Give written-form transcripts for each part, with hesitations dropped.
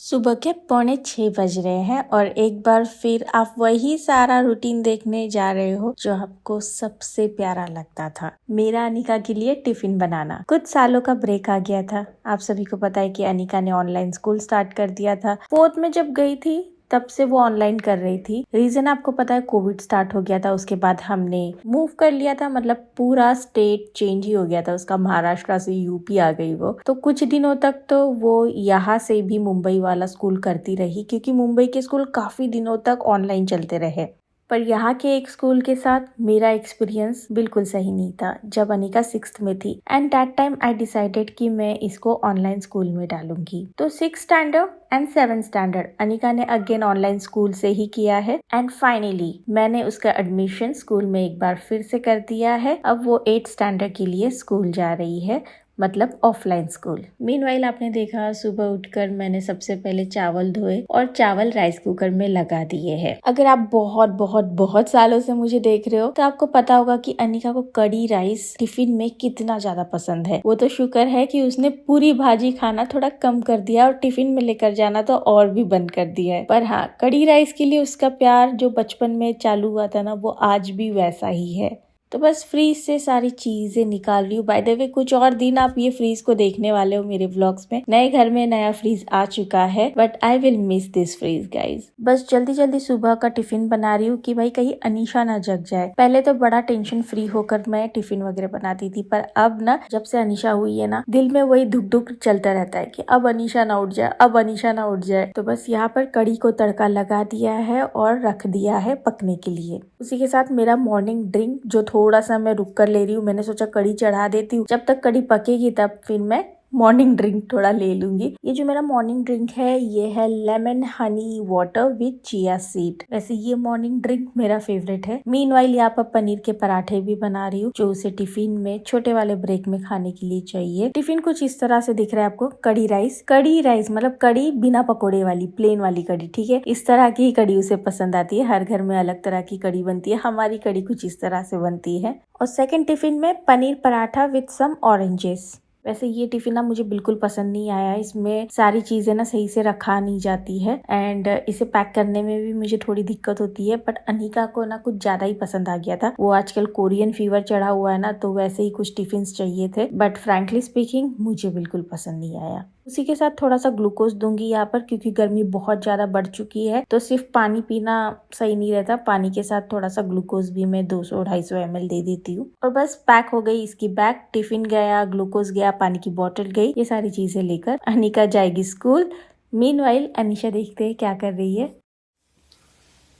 सुबह के 5:45 बज रहे हैं और एक बार फिर आप वही सारा रूटीन देखने जा रहे हो जो आपको सबसे प्यारा लगता था। मेरा अनिका के लिए टिफिन बनाना। कुछ सालों का ब्रेक आ गया था। आप सभी को पता है कि अनिका ने ऑनलाइन स्कूल स्टार्ट कर दिया था। 4th में जब गई थी तब से वो ऑनलाइन कर रही थी। रीजन आपको पता है, कोविड स्टार्ट हो गया था। उसके बाद हमने मूव कर लिया था, मतलब पूरा स्टेट चेंज ही हो गया था उसका। महाराष्ट्र से यूपी आ गई वो। तो कुछ दिनों तक तो वो यहाँ से भी मुंबई वाला स्कूल करती रही, क्योंकि मुंबई के स्कूल काफी दिनों तक ऑनलाइन चलते रहे। पर यहाँ के एक स्कूल के साथ मेरा एक्सपीरियंस बिल्कुल सही नहीं था जब अनिका 6th में थी। And that time I decided कि मैं इसको ऑनलाइन स्कूल में डालूंगी। तो 6th standard and 7th standard Anika ने अगेन ऑनलाइन स्कूल से ही किया है। एंड फाइनली मैंने उसका एडमिशन स्कूल में एक बार फिर से कर दिया है। अब वो 8th स्टैंडर्ड के लिए स्कूल जा रही है, मतलब ऑफलाइन स्कूल। मीनवाइल आपने देखा, सुबह उठकर मैंने सबसे पहले चावल धोए और चावल राइस कुकर में लगा दिए हैं। अगर आप बहुत बहुत बहुत सालों से मुझे देख रहे हो तो आपको पता होगा कि अनिका को कड़ी राइस टिफिन में कितना ज्यादा पसंद है। वो तो शुक्र है कि उसने पूरी भाजी खाना थोड़ा कम कर दिया और टिफिन में लेकर जाना तो और भी बंद कर दिया है। पर हाँ, कड़ी राइस के लिए उसका प्यार जो बचपन में चालू हुआ था ना, वो आज भी वैसा ही है। तो बस फ्रीज से सारी चीजें निकाल रही हूँ। बाय द वे, कुछ और दिन आप ये फ्रीज को देखने वाले हो मेरे व्लॉग्स में। नए घर में नया फ्रीज आ चुका है, but I will miss this fridge guys. बस जल्दी जल्दी सुबह का टिफिन बना रही हूँ कि भाई कहीं अनीशा ना जग जाए। पहले तो बड़ा टेंशन फ्री होकर मैं टिफिन वगैरह बनाती थी, पर अब ना जब से अनीशा हुई है ना, दिल में वही धुक धुक चलता रहता है कि अब अनीशा ना उठ जाए, अब अनीशा ना उठ जाए। तो बस यहाँ पर कड़ी को तड़का लगा दिया है और रख दिया है पकने के लिए। उसी के साथ मेरा मॉर्निंग ड्रिंक जो थोड़ा सा मैं रुक कर ले रही हूँ। मैंने सोचा कड़ी चढ़ा देती हूँ, जब तक कड़ी पकेगी तब फिर मैं मॉर्निंग ड्रिंक थोड़ा ले लूंगी। ये जो मेरा मॉर्निंग ड्रिंक है, ये है lemon Honey water with chia seed. वैसे ये मॉर्निंग ड्रिंक मेरा फेवरेट है। मीनवाइल यहाँ पर पनीर के पराठे भी बना रही हूँ, जो उसे टिफिन में छोटे वाले ब्रेक में खाने के लिए चाहिए। टिफिन कुछ इस तरह से दिख रहा है आपको। कड़ी राइस मतलब कड़ी बिना पकोड़े वाली, प्लेन वाली कड़ी, ठीक है। इस तरह की कड़ी उसे पसंद आती है। हर घर में अलग तरह की कड़ी बनती है, हमारी कड़ी कुछ इस तरह से बनती है। और सेकंड टिफिन में paneer paratha with some oranges. वैसे ये टिफिन ना मुझे बिल्कुल पसंद नहीं आया। इसमें सारी चीजें ना सही से रखा नहीं जाती है एंड इसे पैक करने में भी मुझे थोड़ी दिक्कत होती है। बट अनिका को ना कुछ ज्यादा ही पसंद आ गया था। वो आजकल कोरियन फीवर चढ़ा हुआ है ना, तो वैसे ही कुछ टिफिन चाहिए थे। बट फ्रैंकली स्पीकिंग मुझे बिल्कुल पसंद नहीं आया। उसी के साथ थोड़ा सा ग्लूकोज दूंगी यहाँ पर, क्योंकि गर्मी बहुत ज्यादा बढ़ चुकी है। तो सिर्फ पानी पीना सही नहीं रहता, पानी के साथ थोड़ा सा ग्लूकोज भी मैं 200-250 ml दे देती हूँ। और बस पैक हो गई इसकी बैग। टिफिन गया, ग्लूकोज गया, पानी की बोतल गई। ये सारी चीजें लेकर अनिका जाएगी स्कूल। मीनवाइल अनिशा देखते हैं क्या कर रही है।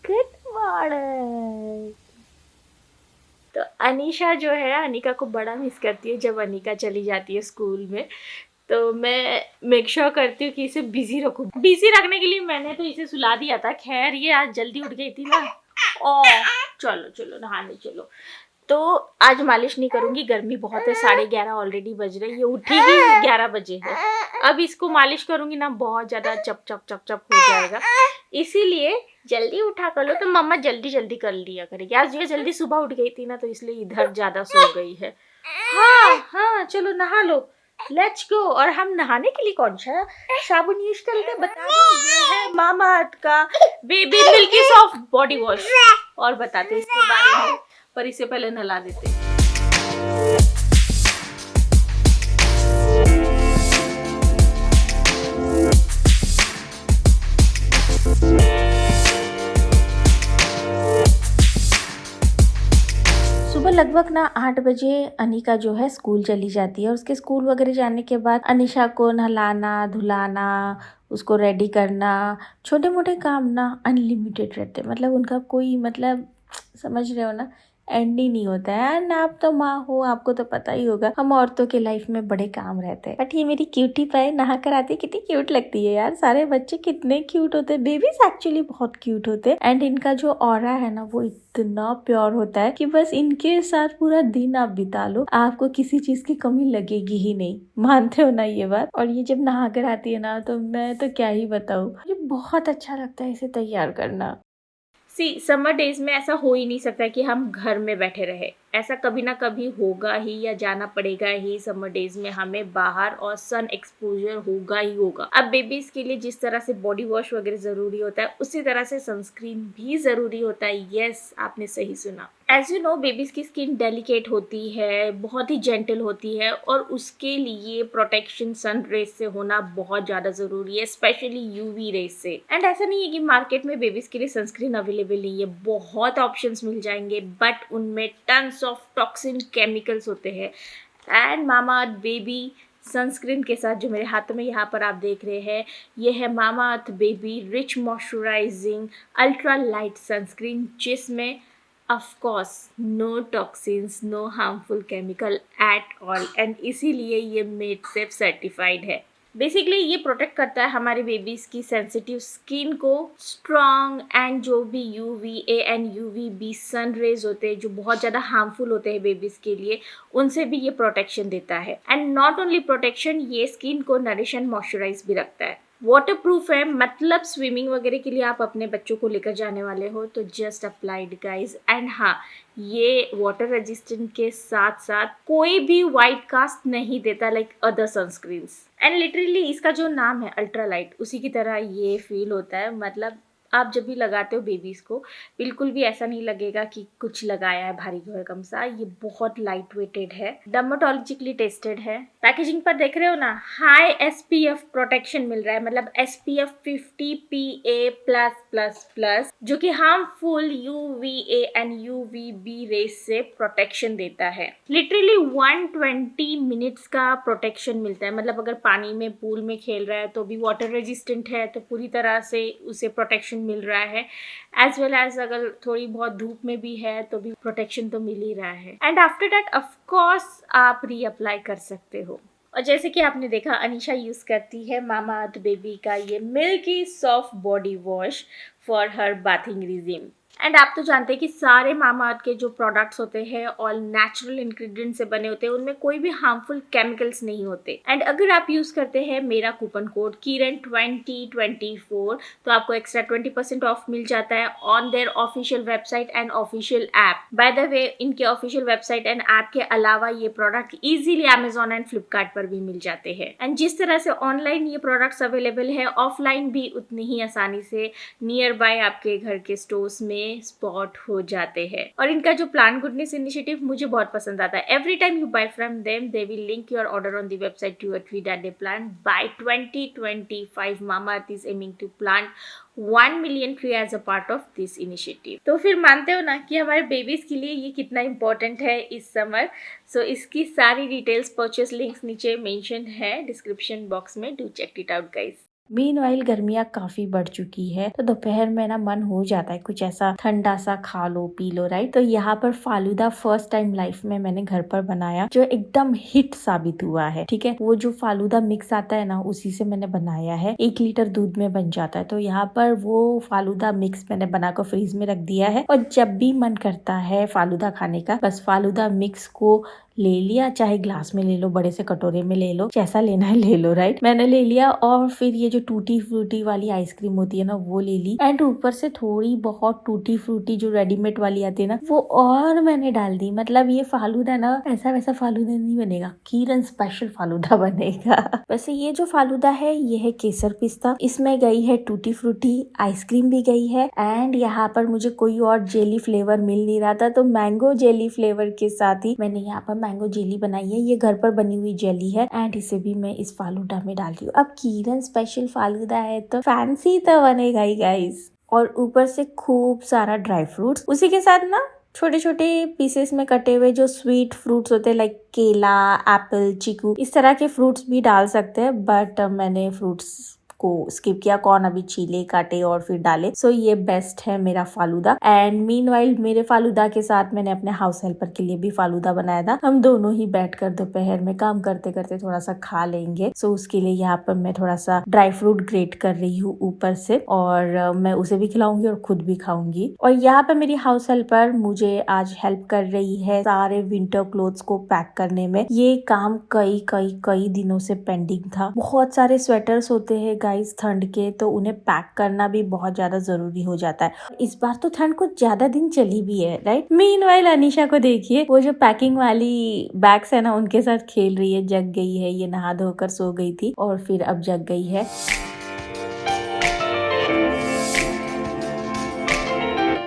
Good morning. तो अनिशा जो है अनिका को बड़ा मिस करती है जब अनिका चली जाती है स्कूल में। तो मैं मेक श्योर करती हूँ कि इसे बिजी रखूँ। बिजी रखने के लिए मैंने तो इसे सुला दिया था। खैर ये आज जल्दी उठ गई थी ना। ओ चलो चलो नहाने चलो। तो आज मालिश नहीं करूंगी, गर्मी बहुत है। 11:30 ऑलरेडी बज रही है। ये उठेगी 11 बजे है। अब इसको मालिश करूंगी ना, बहुत ज्यादा चप चप चप चप हो जाएगा। इसीलिए जल्दी उठा कर लो तो मम्मा जल्दी जल्दी कर लिया करेगी। आज ये जल्दी सुबह उठ गई थी ना, तो इसलिए इधर ज्यादा सो गई है। हाँ चलो नहा लो, लेट्स गो। और हम नहाने के लिए कौन सा साबुन यूज करते हैं बता दो। ये है मामाअर्थ का baby milky soft body wash. और बताते इसके बारे में, पर इससे पहले नहला देते। सुबह लगभग ना 8 बजे अनिका जो है स्कूल चली जाती है। और उसके स्कूल वगैरह जाने के बाद अनिशा को नहलाना धुलाना, उसको रेडी करना, छोटे मोटे काम ना अनलिमिटेड रहते, मतलब उनका कोई मतलब समझ रहे हो ना, एंड ही नहीं होता है। एंड आप तो माँ हो, आपको तो पता ही होगा हम औरतों के लाइफ में बड़े काम रहते हैं। बट ये मेरी क्यूटी पाई नहा कर आती है, कितनी क्यूट लगती है यार। सारे बच्चे कितने क्यूट होते हैं, बेबीज एक्चुअली बहुत क्यूट होते हैं। एंड इनका जो ऑरा है ना, वो इतना प्योर होता है कि बस इनके साथ पूरा दिन आप बिता लो, आपको किसी चीज की कमी लगेगी ही नहीं। मानते हो ना ये बात। और ये जब नहा कर आती है ना, तो मैं तो क्या ही बताऊँ, मुझे बहुत अच्छा लगता है इसे तैयार करना। समर डेज में ऐसा हो ही नहीं सकता कि हम घर में बैठे रहे। ऐसा कभी ना कभी होगा ही या जाना पड़ेगा ही समर डेज में हमें बाहर, और सन एक्सपोजर होगा ही होगा। अब बेबीज के लिए जिस तरह से बॉडी वॉश वगैरह जरूरी होता है उसी तरह से सनस्क्रीन भी जरूरी होता है। यस, आपने सही सुना। एज यू नो, बेबीज की स्किन डेलिकेट होती है, बहुत ही जेंटल होती है, और उसके लिए प्रोटेक्शन सन रेज से होना बहुत ज़्यादा ज़रूरी है, स्पेशली यूवी रेज से। एंड ऐसा नहीं है कि मार्केट में बेबीज के लिए सनस्क्रीन अवेलेबल नहीं है, बहुत ऑप्शंस मिल जाएंगे, बट उनमें टन्स ऑफ टॉक्सिन केमिकल्स होते हैं। एंड मामाअर्थ बेबी सनस्क्रीन के साथ जो मेरे हाथों में यहाँ पर आप देख रहे हैं, ये है Mamaearth baby rich moisturising ultra light sunscreen, जिसमें of course no toxins, no harmful chemical at all, and इसीलिए ये मेड सेफ सर्टिफाइड है। बेसिकली ये प्रोटेक्ट करता है हमारे बेबीज की सेंसिटिव स्किन को स्ट्रॉन्ग, एंड जो भी UVA and UVB sun rays होते हैं जो बहुत ज़्यादा हार्मफुल होते हैं बेबीज के लिए, उनसे भी ये प्रोटेक्शन देता है। एंड नॉट ओनली प्रोटेक्शन, ये स्किन को नरिश एंड मॉइस्चराइज भी रखता है। वाटर प्रूफ है, मतलब स्विमिंग वगैरह के लिए आप अपने बच्चों को लेकर जाने वाले हो तो जस्ट अप्लाइड गाइज। एंड हाँ, ये वाटर रेजिस्टेंट के साथ साथ कोई भी वाइट कास्ट नहीं देता like other sunscreens. And literally इसका जो नाम है अल्ट्रा लाइट, उसी की तरह ये फील होता है। मतलब आप जब भी लगाते हो बेबीज को, बिल्कुल भी ऐसा नहीं लगेगा कि कुछ लगाया है भारी भरकम सा। ये बहुत लाइट वेटेड है, डर्मेटोलॉजिकली टेस्टेड है। पैकेजिंग पर देख रहे हो ना, हाई SPF प्रोटेक्शन मिल रहा है, मतलब SPF 50 PA+++, जो कि harmful UVA and UVB rays से प्रोटेक्शन देता है। लिटरली 120 मिनट्स का प्रोटेक्शन मिलता है, मतलब अगर पानी में पूल में खेल रहा है तो भी वाटर रेजिस्टेंट है तो पूरी तरह से उसे प्रोटेक्शन मिल रहा है, एज वेल एज अगर थोड़ी बहुत धूप में भी है तो भी प्रोटेक्शन तो मिल ही रहा है। And after that of course आप रीअप्लाई कर सकते हो। और जैसे कि आपने देखा, अनीशा यूज करती है मामाअर्थ बेबी का ये milky soft body wash for her bathing regime. And आप तो जानते हैं कि सारे मामाअर्थ के जो प्रोडक्ट्स होते हैं ऑल नेचुरल इंग्रेडिएंट से बने होते हैं, उनमें कोई भी हार्मफुल केमिकल्स नहीं होते। एंड अगर आप यूज करते हैं मेरा कूपन कोड किरण2024 तो आपको एक्स्ट्रा 20% ऑफ मिल जाता है on their official website and official app. By the way, इनके ऑफिशियल वेबसाइट एंड ऐप के अलावा ये product easily Amazon and Flipkart पर भी मिल जाते हैं। एंड जिस तरह से ऑनलाइन ये प्रोडक्ट्स अवेलेबल है, ऑफलाइन भी उतनी ही आसानी से नियर बाय आपके घर के स्टोर्स में स्पॉट हो जाते हैं। और इनका जो प्लांट गुडनेस इनिशिएटिव मुझे बहुत पसंद आता है। Every time you buy from them they will link your order on the website to a tree that they plant by 2025। Mamaearth is aiming to plant 1 million tree as a part of this initiative. तो फिर मानते हो ना कि हमारे babies के लिए ये कितना इंपॉर्टेंट है इस समर। सो इसकी सारी डिटेल्स, परचेस लिंक्स नीचे मेंशन है डिस्क्रिप्शन बॉक्स में, do check it out guys. Meanwhile गर्मियाँ काफी बढ़ चुकी है तो दोपहर में ना मन हो जाता है कुछ ऐसा ठंडा सा खा लो पी लो, राइट। तो यहाँ पर फालूदा फर्स्ट टाइम लाइफ में मैंने घर पर बनाया, जो एकदम हिट साबित हुआ है। ठीक है, वो जो फालूदा मिक्स आता है ना, उसी से मैंने बनाया है। 1 लीटर दूध में बन जाता है। तो यहाँ पर वो फालूदा मिक्स मैंने बनाकर फ्रीज में रख दिया है, और जब भी मन करता है फालूदा खाने का, बस फालूदा मिक्स को ले लिया, चाहे ग्लास में ले लो, बड़े से कटोरे में ले लो, जैसा लेना है ले लो, राइट। मैंने ले लिया, और फिर ये जो टूटी फ्रूटी वाली आइसक्रीम होती है ना, वो ले ली, एंड ऊपर से थोड़ी बहुत टूटी फ्रूटी जो रेडीमेड वाली आती है ना, वो और मैंने डाल दी। मतलब ये फालूदा ना ऐसा वैसा फालूदा नहीं बनेगा, किरण स्पेशल फालूदा बनेगा। वैसे ये जो फालूदा है ये है केसर पिस्ता, इसमें गई है टूटी फ्रूटी, आइसक्रीम भी गई है, एंड यहाँ पर मुझे कोई और जेली फ्लेवर मिल नहीं रहा था, तो मैंगो जेली फ्लेवर के साथ ही मैंने यहाँ पर मैंगो जेली बनाई है। ये घर पर बनी हुई जेली है, एंड इसे भी मैं इस फालूदा में डाल रही हूँ। अब किरण स्पेशल फालूदा है तो फैंसी तो बनेगा ही गाइस। और ऊपर से खूब सारा ड्राई फ्रूट्स, उसी के साथ ना छोटे छोटे पीसेस में कटे हुए जो स्वीट फ्रूट्स होते हैं लाइक केला, एप्पल, चीकू, इस तरह के फ्रूट्स भी डाल सकते हैं, बट मैंने फ्रूट्स को स्किप किया। कौन अभी छीले काटे और फिर डाले। सो ये बेस्ट है मेरा फालूदा। एंड मीनवाइल मेरे फालूदा के साथ मैंने अपने हाउस हेल्पर के लिए भी फालूदा बनाया था। हम दोनों ही बैठकर दोपहर में काम करते करते थोड़ा सा खा लेंगे। सो उसके लिए यहाँ पर मैं थोड़ा सा ड्राई फ्रूट ग्रेट कर रही हूँ ऊपर से, और मैं उसे भी खिलाऊंगी और खुद भी खाऊंगी। और यहाँ पे मेरी हाउस हेल्पर मुझे आज हेल्प कर रही है सारे विंटर क्लोथ्स को पैक करने में। ये काम कई दिनों से पेंडिंग था। बहुत सारे स्वेटर्स होते हैं गाइस ठंड के, तो उन्हें पैक करना भी बहुत ज्यादा जरूरी हो जाता है। इस बार तो ठंड कुछ ज्यादा दिन चली भी है, राइट। मीनवाइल अनीशा को देखिए, वो जो पैकिंग वाली बैग्स है ना उनके साथ खेल रही है। जग गई है, ये नहा धोकर सो गई थी और फिर अब जग गई है।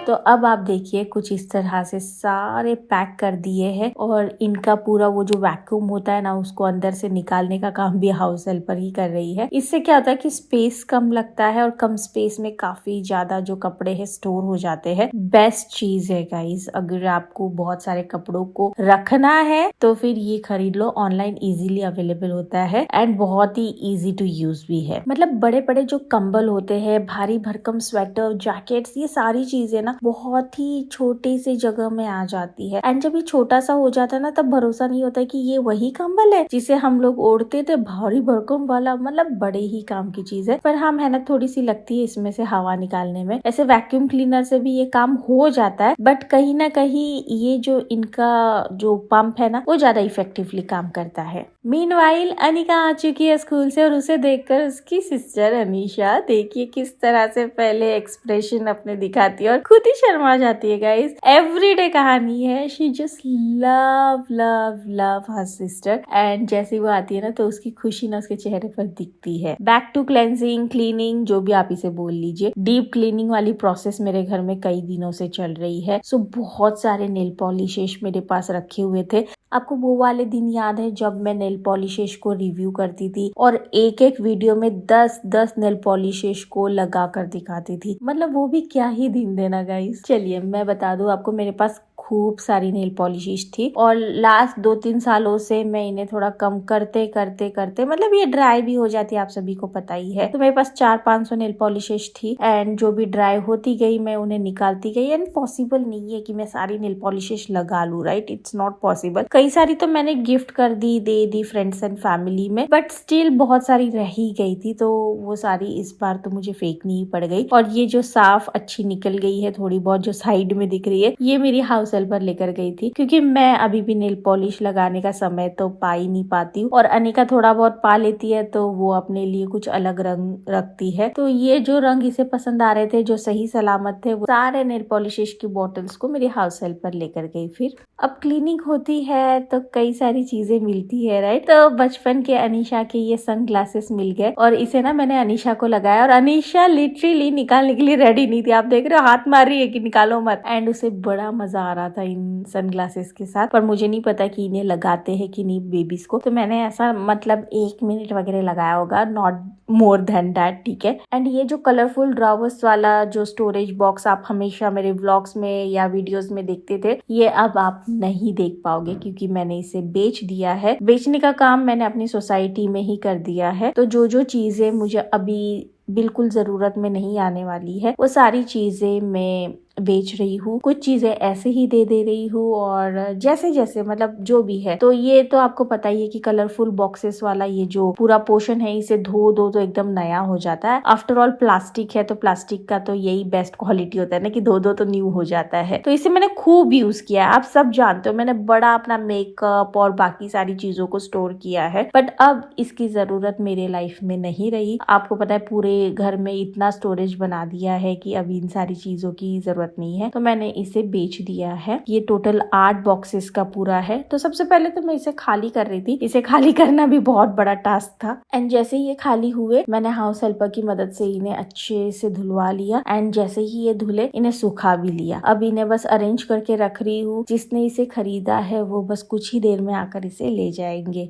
तो अब आप देखिए कुछ इस तरह से सारे पैक कर दिए हैं और इनका पूरा वो जो वैक्यूम होता है ना उसको अंदर से निकालने का काम भी हाउस हेल्पर ही कर रही है। इससे क्या होता है कि स्पेस कम लगता है और कम स्पेस में काफी ज्यादा जो कपड़े हैं स्टोर हो जाते हैं। बेस्ट चीज है गाइस, अगर आपको बहुत सारे कपड़ों को रखना है तो फिर ये खरीद लो। ऑनलाइन इजीली अवेलेबल होता है एंड बहुत ही इजी टू यूज भी है। मतलब बड़े बड़े जो कंबल होते हैं, भारी भरकम स्वेटर, जैकेट्स, ये सारी चीजें ना बहुत ही छोटे से जगह में आ जाती है। एंड जब ये छोटा सा हो जाता है ना तब भरोसा नहीं होता है कि ये वही कंबल है जिसे हम लोग ओढ़ते थे, भारी भरकम वाला। मतलब बड़े ही काम की चीज है, पर हाँ मेहनत थोड़ी सी लगती है इसमें से हवा निकालने में। ऐसे वैक्यूम क्लीनर से भी ये काम हो जाता है, बट कहीं ना कहीं ये जो इनका जो पंप है ना वो ज्यादा इफेक्टिवली काम करता है। मीनवाइल अनिका आ चुकी है स्कूल से और उसे देखकर उसकी सिस्टर अनीशा देखिए किस तरह से पहले एक्सप्रेशन अपने दिखाती है और खुद ही शर्मा जाती है। गाइस एवरीडे कहानी है, she just love love love her sister. And जैसे वो आती है ना तो उसकी खुशी ना उसके चेहरे पर दिखती है। बैक टू क्लेंजिंग, क्लीनिंग, जो भी आप इसे बोल लीजिए। डीप क्लीनिंग वाली प्रोसेस मेरे घर में कई दिनों से चल रही है। सो बहुत सारे नेल पॉलिशेस मेरे पास रखे हुए थे। आपको वो वाले दिन याद है जब मैं नेल पॉलिशेस को रिव्यू करती थी और एक एक वीडियो में 10 नेल पॉलिशेस को लगा कर दिखाती थी। मतलब वो भी क्या ही दिन देना गाइस। चलिए मैं बता दूं आपको, मेरे पास खूब सारी नेल पॉलिशेस थी और लास्ट 2-3 सालों से मैं इन्हें थोड़ा कम करते करते करते मतलब ये ड्राई भी हो जाती है, आप सभी को पता ही है। तो मेरे पास 400-500 नेल पॉलिशेस थी एंड जो भी ड्राई होती गई मैं उन्हें निकालती गई। एंड पॉसिबल नहीं है कि मैं सारी नेल पॉलिशेस लगा लूं, राइट, इट्स नॉट पॉसिबल। कई सारी तो मैंने गिफ्ट कर दी, दे दी फ्रेंड्स एंड फैमिली में, बट स्टिल बहुत सारी रह ही गई थी तो वो सारी इस बार तो मुझे फेंकनी ही पड़ गई। और ये जो साफ अच्छी निकल गई है थोड़ी बहुत जो साइड में दिख रही है, ये मेरी हाउस हेल्पर लेकर गई थी, क्योंकि मैं अभी भी नेल पॉलिश लगाने का समय तो पा ही नहीं पाती हूँ और अनिका थोड़ा बहुत पा लेती है तो वो अपने लिए कुछ अलग रंग रखती है। तो ये जो रंग इसे पसंद आ रहे थे, जो सही सलामत थे, वो सारे नेल पॉलिशेस की बॉटल्स को मेरी हाउस हेल्पर लेकर गई। फिर अब क्लीनिंग होती है तो कई सारी चीजें मिलती है, राइट। तो बचपन के अनीशा के ये सन ग्लासेस मिल गए और इसे ना मैंने अनीशा को लगाया और अनीशा लिटरली निकालने के लिए रेडी नहीं थी। आप देख रहे हो हाथ मार रही है कि निकालो मत। एंड उसे बड़ा मजा आ रहा था इन सन ग्लासेस के साथ, पर मुझे नहीं पता कि इन्हें लगाते हैं कि नहीं बेबीज को। तो मैंने ऐसा मतलब 1 मिनट वगैरह लगाया होगा, नॉट मोर देन दैट, ठीक है। एंड ये जो कलरफुल ड्रॉवर्स वाला जो स्टोरेज बॉक्स आप हमेशा मेरे व्लॉग्स में या वीडियोस में देखते थे, ये अब आप नहीं देख पाओगे क्योंकि मैंने इसे बेच दिया है। बेचने का काम मैंने अपनी सोसाइटी में ही कर दिया है। तो जो चीजें मुझे अभी बिल्कुल जरूरत में नहीं आने वाली है वो सारी चीजें मैं बेच रही हूँ। कुछ चीजें ऐसे ही दे रही हूँ और जैसे जैसे मतलब जो भी है। तो ये तो आपको पता ही है कि कलरफुल बॉक्सेस वाला ये जो पूरा पोर्शन है इसे धो दो तो एकदम नया हो जाता है। आफ्टर ऑल प्लास्टिक है तो प्लास्टिक का तो यही बेस्ट क्वालिटी होता है ना कि धो दो तो न्यू हो जाता है। तो इसे मैंने खूब यूज किया है, आप सब जानते हो। मैंने बड़ा अपना मेकअप और बाकी सारी चीजों को स्टोर किया है, बट अब इसकी जरूरत मेरे लाइफ में नहीं रही। आपको पता है पूरे घर में इतना स्टोरेज बना दिया है कि अब इन सारी चीजों की जरूरत नहीं है, तो मैंने इसे बेच दिया है। ये टोटल 8 बॉक्सेस का पूरा है। तो सबसे पहले तो मैं इसे खाली कर रही थी, इसे खाली करना भी बहुत बड़ा टास्क था। एंड जैसे ही ये खाली हुए मैंने हाउस हेल्पर की मदद से इन्हें अच्छे से धुलवा लिया एंड जैसे ही ये धुले इन्हें सुखा भी लिया। अब इन्हें बस अरेंज करके रख रही हूँ। जिसने इसे खरीदा है वो बस कुछ ही देर में आकर इसे ले जाएंगे।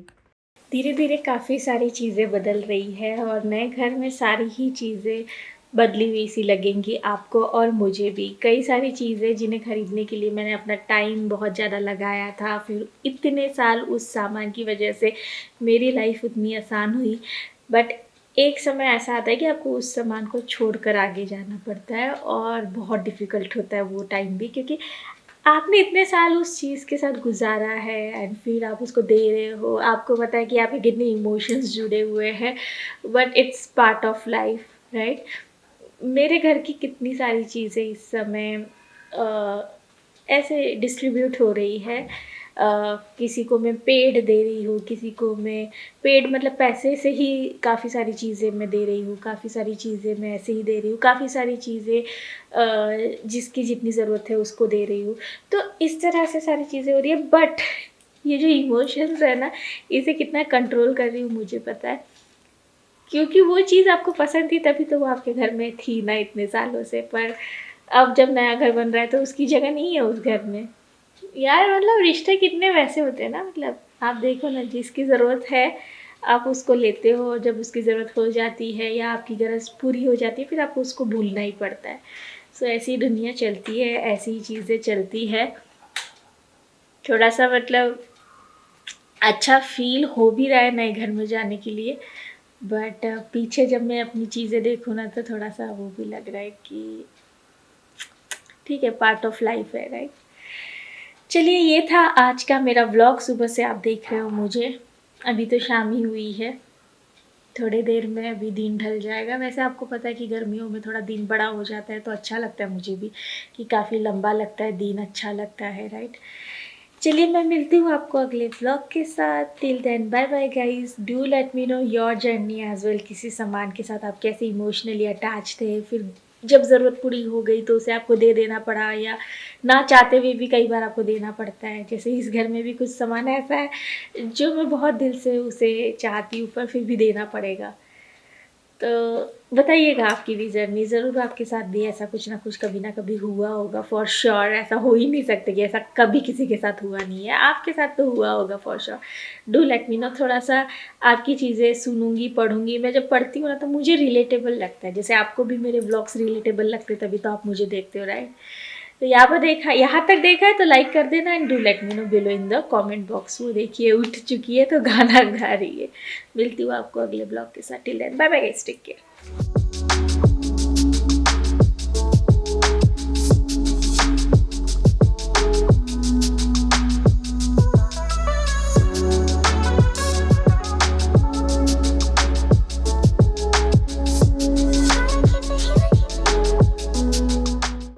धीरे धीरे काफ़ी सारी चीज़ें बदल रही है और नए घर में सारी ही चीज़ें बदली हुई सी लगेंगी आपको और मुझे भी। कई सारी चीज़ें जिन्हें खरीदने के लिए मैंने अपना टाइम बहुत ज़्यादा लगाया था, फिर इतने साल उस सामान की वजह से मेरी लाइफ उतनी आसान हुई, बट एक समय ऐसा आता है कि आपको उस सामान को छोड़कर आगे जाना पड़ता है और बहुत डिफ़िकल्ट होता है वो टाइम भी, क्योंकि आपने इतने साल उस चीज़ के साथ गुजारा है एंड फिर आप उसको दे रहे हो। आपको पता है कि आपके कितने इमोशंस जुड़े हुए हैं, but it's part of life, right. मेरे घर की कितनी सारी चीज़ें इस समय ऐसे डिस्ट्रीब्यूट हो रही है किसी को मैं पेड दे रही हूँ, किसी को मैं पेड मतलब पैसे से ही काफ़ी सारी चीज़ें मैं दे रही हूँ, काफ़ी सारी चीज़ें मैं ऐसे ही दे रही हूँ, काफ़ी सारी चीज़ें जिसकी जितनी ज़रूरत है उसको दे रही हूँ। तो इस तरह से सारी चीज़ें हो रही है, बट ये जो इमोशंस है ना, इसे कितना कंट्रोल कर रही हूँ मुझे पता है, क्योंकि वो चीज़ आपको पसंद थी तभी तो वो आपके घर में थी ना इतने सालों से। पर अब जब नया घर बन रहा है तो उसकी जगह नहीं है उस घर में। यार मतलब रिश्ते कितने वैसे होते हैं ना, मतलब आप देखो ना, जिसकी ज़रूरत है आप उसको लेते हो, जब उसकी ज़रूरत हो जाती है या आपकी गरज पूरी हो जाती है फिर आपको उसको भूलना ही पड़ता है। सो ऐसी दुनिया चलती है, ऐसी ही चीज़ें चलती है। थोड़ा सा मतलब अच्छा फील हो भी रहा है नए घर में जाने के लिए, बट पीछे जब मैं अपनी चीज़ें देखूँ ना तो थोड़ा सा वो भी लग रहा है कि ठीक है, पार्ट ऑफ लाइफ है, राइट। चलिए, ये था आज का मेरा व्लॉग। सुबह से आप देख रहे हो मुझे, अभी तो शाम ही हुई है, थोड़ी देर में अभी दिन ढल जाएगा। वैसे आपको पता है कि गर्मियों में थोड़ा दिन बड़ा हो जाता है तो अच्छा लगता है मुझे भी, कि काफ़ी लंबा लगता है दिन, अच्छा लगता है, राइट। चलिए, मैं मिलती हूँ आपको अगले व्लॉग के साथ। Till then bye bye guys, do let me know your journey as well. किसी सामान के साथ आप कैसे इमोशनली अटैच थे, फिर जब ज़रूरत पूरी हो गई तो उसे आपको दे देना पड़ा, या ना चाहते हुए भी कई बार आपको देना पड़ता है। जैसे इस घर में भी कुछ सामान ऐसा है जो मैं बहुत दिल से उसे चाहती हूँ पर फिर भी देना पड़ेगा। तो बताइएगा आपकी भी जर्नी, ज़रूर आपके साथ भी ऐसा कुछ ना कुछ कभी ना कभी हुआ होगा, फॉर श्योर। ऐसा हो ही नहीं सकता कि ऐसा कभी किसी के साथ हुआ नहीं है, आपके साथ तो हुआ होगा for sure. Do let me no, थोड़ा सा आपकी चीज़ें सुनूंगी, पढ़ूंगी। मैं जब पढ़ती हूँ ना तो मुझे रिलेटेबल लगता है, जैसे आपको भी मेरे ब्लॉग्स रिलेटेबल लगते तभी तो आप मुझे देखते हो, राइट। तो यहाँ तक देखा है तो लाइक कर देना, and do let me no below in the comment box. वो देखिए उठ चुकी है तो गाना गा रही है। मिलती हूँ आपको अगले ब्लॉग के साथ। Till then bye bye guys, take care.